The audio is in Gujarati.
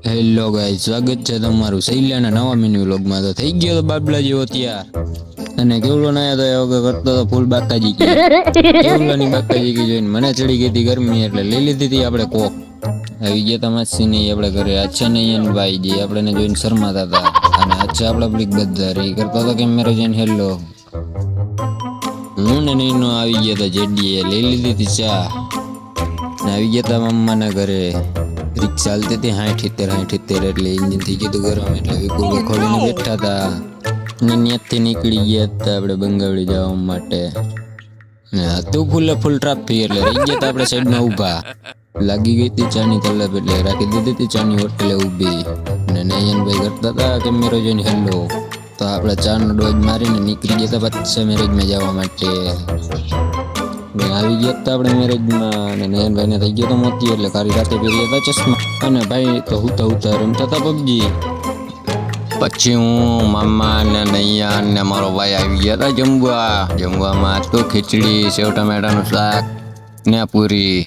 હેલો ગાઈસ, સ્વાગત છે તમારું શૈલાના નવા મિની વ્લોગમાં। તો થઈ ગયો તો બાબલા જેવો તૈયાર અને કેવલો નાયા તો એ વગર કરતો તો ફૂલ બાકાજી કી કેવલાની બાકાજી કી જોઈને મને ચડી ગઈ હતી ગરમી એટલે લઈ લીધી હતી આપણે કોક। આવી ગયા તા માસી ને આપણે ઘરે આછા નહીં ભાઈ જે આપણે જોઈને શરમાતા હતા અને આછા આપણા બ્લિક બધા રે કરતા તો કેમેરો જોઈને હેલો હું ને નઈનો આવી ગયા તા જેડીએ લઈ લીધી હતી ચા ને આવી ગયા તા મમ્માના ઘરે। રિક્ષા હાલતી હતી 60-70 એટલે એન્જિન થઈ ગયું ગરમ એટલે વિપુલ ખોલીને બેઠા હતા ને ત્યાંથી નીકળી ગયા હતા આપણે બંગાવડી જવા માટે। હતું ફૂલે ફૂલ ટ્રાફિક એટલે રહી ગયા હતા આપણે સાઈડમાં ઊભા। લાગી ગઈ હતી ચાની તલબ એટલે રાખી દીધી હતી ચાની હોટલે ઊભી ને નયનભાઈ કરતા હતા કેમેરો જોઈને હેલો તો આપણે ચાનો ડોઝ મારીને નીકળી ગયા હતા પાછા મેરેજમાં જવા માટે। આવી ગયા હતા આપણે મેરેજમાં અને નયનભાઈ ને થઈ ગયો તો મોતી એટલે કારી રાતે પહેરી હતા ચશ્મા અને ભાઈ તો હુતા રમતા હતા પબજી। પછી હું મામા ને નૈયા ને મારો ભાઈ આવી ગયા હતા જમવામાં તો ખીચડી સેવ ટમેટાનું શાક ને પૂરી।